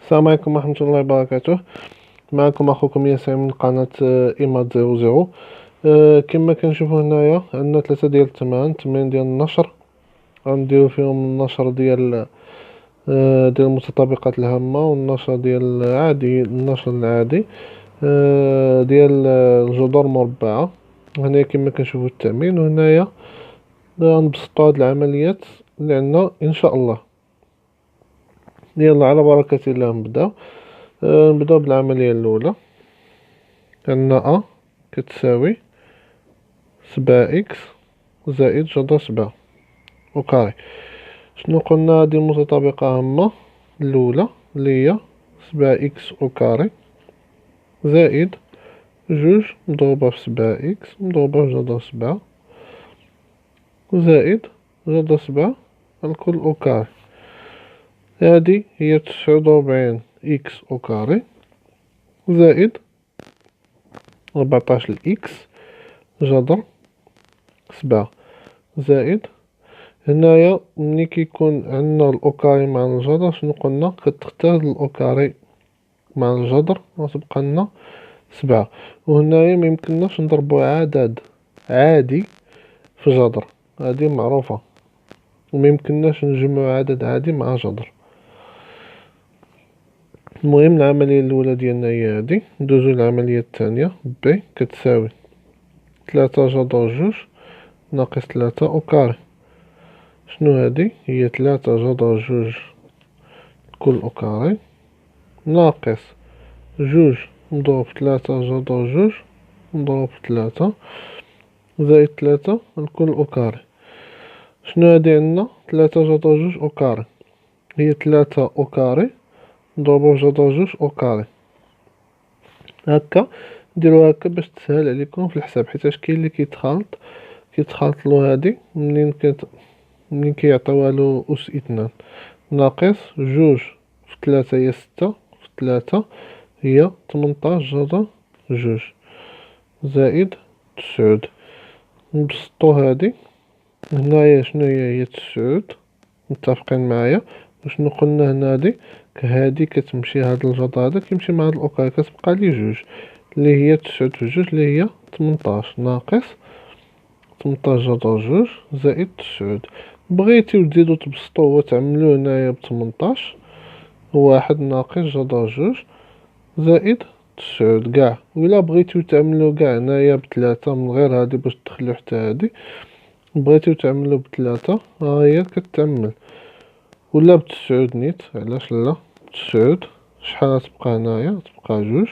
السلام عليكم ورحمة الله وبركاته. معكم أخوكم ياسر من قناة إيماد 00. كما كنشوفو هنايا عندنا 3 ديال التمارين ديال النشر. غنديرو فيهم النشر ديال المتطابقات الهامة، والنشر ديال النشر العادي ديال الجذور المربعة. هنايا كما كنشوفو التأمين، وهنايا غنبسطو هاد العمليات اللي عندنا إن شاء الله. يلا على بركة الله نبداو بالعملية الأولى. عندنا أ كتساوي 7 إكس زائد جذر 7 وكاري. شنو قلنا؟ هادي المتطابقة هامة الأولى اللي هي 7 إكس وكاري زائد 2 مضروبة في 7 إكس مضروبة في جذر 7 زائد جذر 7 الكل وكاري. هادي هي 49 إكس وكاري زائد 14 إكس جذر 7 زائد. هنايا ملي كيكون عندنا الأوكاري مع الجذر شنو قلنا؟ كتختار الأوكاري مع الجذر وتبقى لنا 7. وهنايا ميمكنناش نضربو عدد عادي في جذر، هادي معروفة، وميمكنناش نجمعو عدد عادي مع جذر. المهم العملية الأولى ديالنا هي هادي. ندوزو للعملية الثانية. بي كتساوي 3 جذر 2 ناقص 3 أوكاري. شنو هادي؟ هي 3 جذر 2 كل أوكاري ناقص 2 مضروب في 3 جذر 2 مضروب في 3 زائد 3 الكل أوكاري. شنو هادي عندنا؟ 3 جذر 2 أوكاري هي 3 أوكاري مضروبة في جذر 2 أوكاري. هكا نديرو هكا باش تسهل عليكم في الحساب، حيتاش كاين اللي كيتخلطلو هادي منين كيعطيوهالو أس 2 ناقص 2 في 3 هي 6 في 3 هي 18 جذر 2 زائد 9. نبسطو هادي هنايا شنو هي 9 متفقين معايا. وشنو قلنا هنا؟ هادي كتمشي، هاد الجذر هذا كيمشي مع هاد الأوكاري، كتبقى لي 2 اللي هي 9 في 2 اللي هي 18 ناقص 18 جذر 2 زائد 9. بغيتيو تزيدو تبسطوه وتعملوه هنايا ب18 1 ناقص جذر 2 زائد 9 كاع. وإلا بغيتيو تعملو كاع هنايا ب3 من غير هادي باش تدخلو حتى هادي، بغيتيو تعملو ب3 ها هي كتعمل، ولا ب9 نيت علاش لا. 9 شحال تبقى هنايا؟ تبقى 2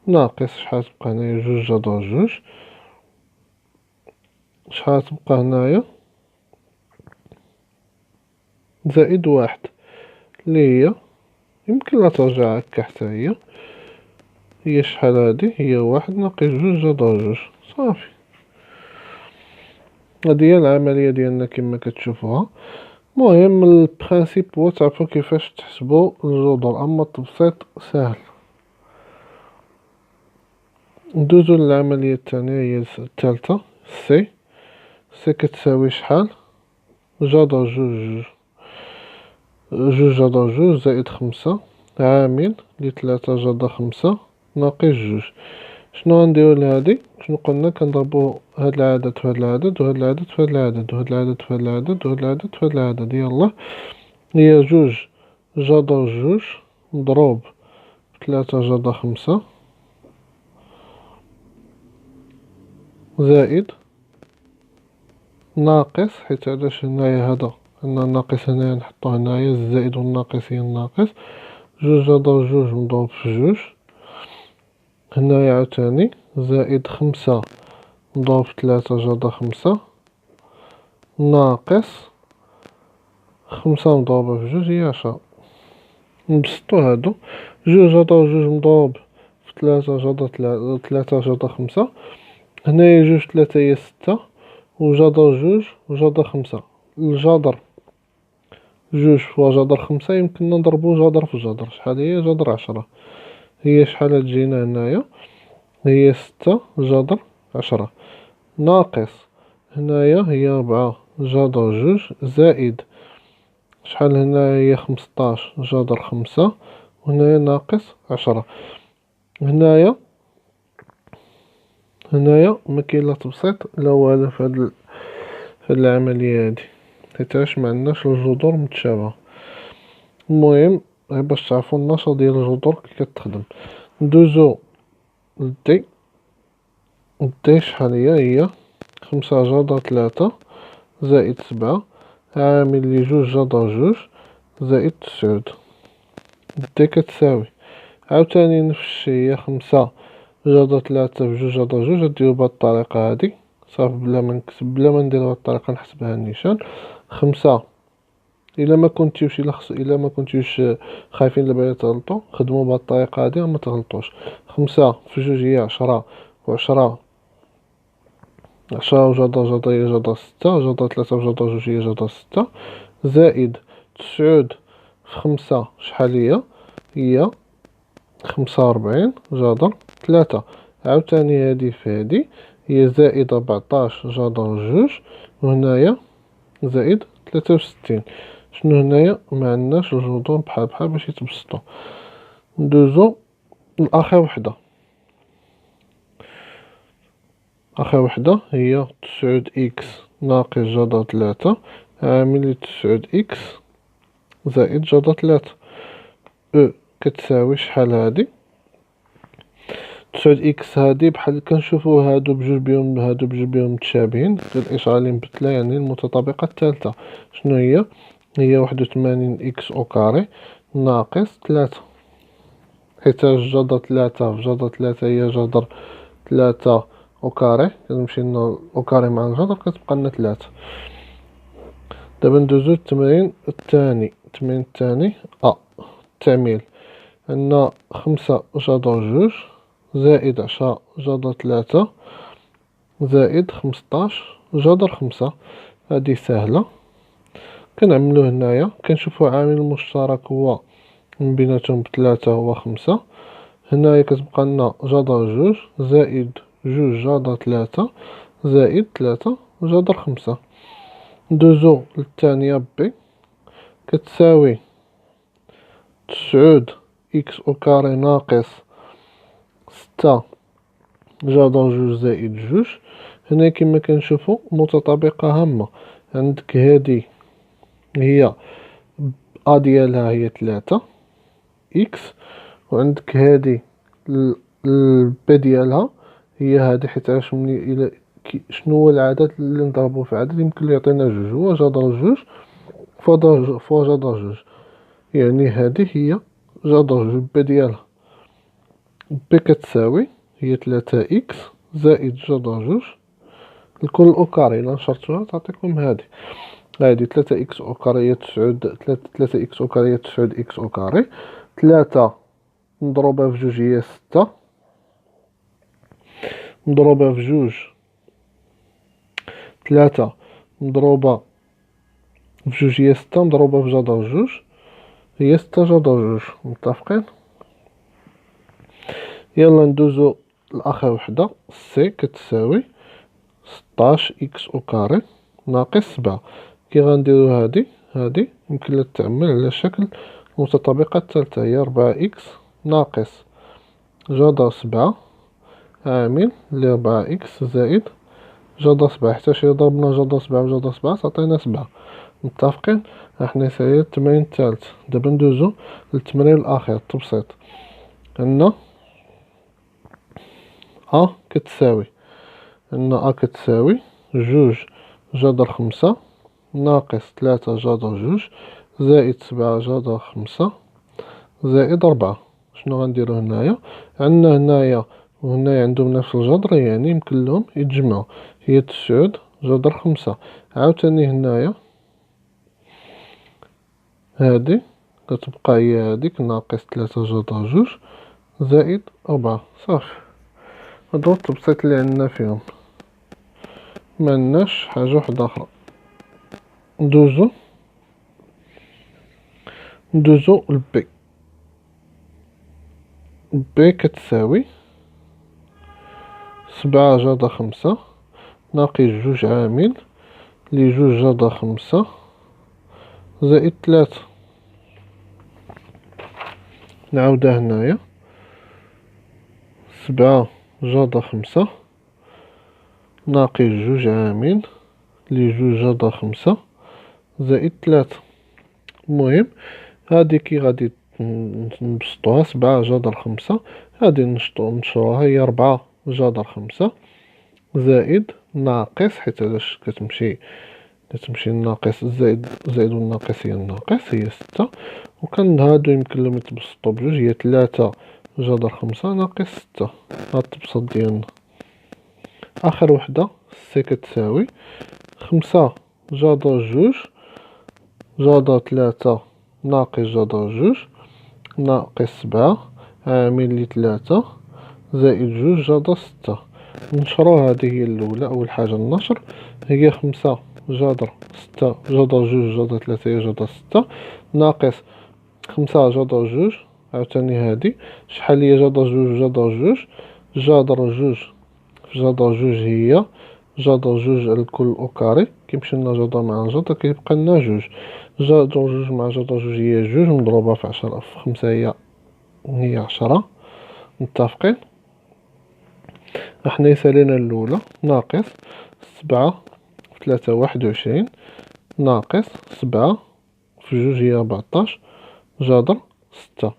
ناقص شحال تبقى هنايا؟ 2 جذر 2 شحال تبقى هنايا؟ زائد 1 اللي هي يمكن لا ترجع هكا حتى هي شحال هادي؟ هي 1 ناقص 2 جذر 2 صافي. هادي هي العملية ديالنا كما كتشوفوها. المهم البرانسيپ هو تعرفو كيفاش تحسبو الجذور، اما التبسيط ساهل. ندوزو للعملية الثانية هي الثالثة. سي كتساوي شحال؟ جذر 2 جذر 2 زائد 5 عامل ل3 جذر 5 ناقص 2. شنو غنديرو لهادي؟ شنو قلنا؟ كنضربو هاد العدد في هاد العدد وهاد العدد في هاد العدد وهاد العدد في هاد العدد وهاد العدد في هاد العدد. يلاه هي 2 جذر 2 مضروب في 3 جذر 5 زائد ناقص، حيت علاش هنايا هذا عندنا ناقص هنايا نحطو هنايا الزائد والناقص هي الناقص. 2 جذر 2 مضروب في 2 هنايا عاوتاني زائد 5 مضروب في 3 جذر 5 ناقص 5 مضروبة في 2 هي 10. نبسطو هادو 2 جذر 2 مضروب في 3 جذر 3 جذر 5 هنايا 2 في 3 هي 6 وجذر 2 وجذر 5. الجذر 2 فوا جذر 5 يمكننا نضربو جذر في جذر. شحال هي؟ جذر 10. هي شحال تجينا هنايا؟ هي 6 جذر 10 ناقص هنايا هي 4 جذر 2 زائد شحال هنايا؟ هي 15 جذر 5 وهنايا ناقص 10. هنايا مكاين لا تبسيط لا والو في هاد العملية هادي، حيتاش معندناش الجذور متشابهة. المهم غير باش تعرفو النشاط ديال الجذور كي كتخدم. ندوزو لدي. دي شحال هي 5 جذر 3 زائد 7 عامل لي 2 جذر 2 زائد 9. دي كتساوي عاوتاني نفس الشي، هي 5 جذر 3 في 2 جذر 2. غديرو بهاد الطريقة هادي صافي، بلا ما نكتب بلا ما ندير هاد الطريقة نحسبها النيشان. 5 الا ما كنتيوش خايفين لبلا تغلطوا، خدموا بهاد الطريقة هادي ما تغلطوش. 5 في 2 هي 10 و10 10 وجذر جذر هي جذر 6 جذر 3 وجذر 2 هي جذر 6 زائد 9 في 5 شحال هي 45 جذر 3. عاوتاني هادي في هادي هي زائد 14 جذر 2 وهنايا زائد 63. شنو هنايا؟ معندناش الجذور بحال باش يتبسطوا. ندوزو لآخر وحدة. آخر وحدة هي 9 إكس ناقص جذر 3 عامل 9 إكس زائد جذر 3. كتساوي شحال هادي؟ 9 إكس هادي بحال كنشوفو هادو بجوج بيهم متشابهين، غير الإشارة لي مبدلة يعني المتطابقة الثالثة. شنو هي 81 إكس أو كاري ناقص 3، حيت جذر 3 في جذر 3 هي جذر 3 أو كاري، كنمشي أو كاري مع الجذر كتبقى لنا 3. دابا ندوزو للتمرين الثاني. التمرين الثاني التعميل. عندنا 5 جذر 2 زائد 10 جذر 3 زائد 15 جذر 5. هادي سهلة، كنعملو هنايا كنشوفو عامل المشترك هو من بيناتهم ب3 هو 5. هنايا كتبقى لنا جذر 2 زائد 2 جذر 3 زائد 3 جذر 5. ندوزو للثانية بي، كتساوي 9 إكس أو كاري ناقص 6 جذر 2 زائد 2. هنا كما كنشوفو متطابقة هامة، عندك هادي هي ديالها هي 3 إكس، وعندك هادي بي ديالها هي هادي، حيتاش ملي شنو هو العدد اللي نضربو في عدد يمكن لي يعطينا 2 هو جذر 2 فوا جذر 2، يعني هادي هي جذر 2 بي ديالها. بي كتساوي هي 3 إكس زائد جذر 2 الكل أو كاري. إلا نشرتوها تعطيكم هادي 3 إكس أو كاري هي 9 3 إكس أو كاري هي 9 إكس أو كاري. 3 مضروبة في 2 هي 6 مضروبة في 2 3 مضروبة في 2 هي 6 مضروبة في جذر 2 هي 6 جذر 2. متفقين؟ يلا ندوزو لآخر وحدة. سي كتساوي 16 إكس أو كاري ناقص 7. كي غنديرو هادي يمكن لها التعمل على شكل المتطابقة الثالثة، هي 4 إكس ناقص جذر 7 عامل ل 4 إكس زائد جذر 7، حيتاش إلا ضربنا جذر 7 في جذر 7 تعطينا 7. متفقين؟ راح نسالي التمرين الثالث. دابا ندوزو للتمرين الأخير التبسيط. عندنا كتساوي 2 جذر 5 ناقص 3 جذر 2 زائد 7 جذر 5 زائد 4. شنو غنديرو هنايا؟ عندنا هنايا وهنايا عندهم نفس الجذر، يعني يمكن لهم يتجمعوا، هي 9 جذر 5. عاوتاني هنايا هادي كتبقى هي هاديك ناقص 3 جذر 2 زائد 4. صافي، هادو التبسيط اللي عندنا فيهم، معناش حاجة وحدة أخرى. ندوزو لبي. بي كتساوي 7 جذر 5 ناقص 2 عامل ل 2 جذر 5 زائد 3. نعاودها هنايا، 7 جذر 5 ناقص 2 لي 2 جذر 5 زائد 3. المهم هادي كي غادي نبسطوها، 7 جذر 5 غادي نشروها هي 4 جذر 5 زائد ناقص، حيت علاش كتمشي الناقص زائد الناقص هي الناقص هي 6. وكان هادو يمكن لهم يتبسطو بجوج، هي 3 جذر 5 ناقص 6. هاد التبسط ديالنا. آخر وحدة سي كتساوي 5 جذر 2 جذر 3 ناقص جذر 2 ناقص 7 عامل لي 3 زائد 2 جذر 6. نشرو هذه هي الأولى. أول حاجة النشر هي 5 جذر 6 جذر 2 جذر 3 هي جذر 6 ناقص 5 جذر 2 عاوتاني هادي شحال هي جذر 2 جذر 2 جذر 2 هي جذر 2 الكل أو كاري، كيمشي لنا جذر مع جذر كيبقى لنا 2 جذر 2 مع جذر 2 هي 2 مضروبة في 10 في 5 هي 10. متفقين؟ احنا يسالينا الأولى ناقص 7 في 3 21 ناقص 7 في 2 هي 14 جذر 6.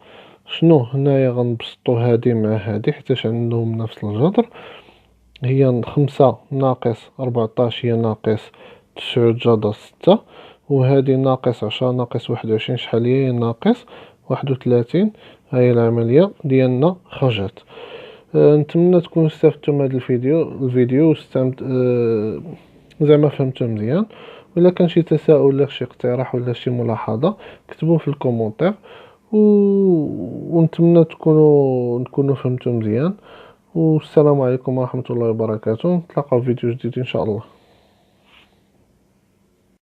شنو هنايا غنبسطو هادي مع هادي حيتاش عندهم نفس الجذر. هي 5 ناقص 14 هي ناقص 9 جذر 6 وهادي ناقص 10 ناقص 21 شحال هي ناقص 31. هاي العملية ديالنا خرجت. نتمنى تكونوا استفدتوا من هذا الفيديو واستمت... زعما فهمتوا مزيان. ولا كان شي تساؤل ولا شي اقتراح ولا شي ملاحظة كتبوه في الكومونتير ونتمنى نكونوا فهمتوا مزيان. والسلام عليكم ورحمة الله وبركاته. نتلاقاو في فيديو جديد ان شاء الله.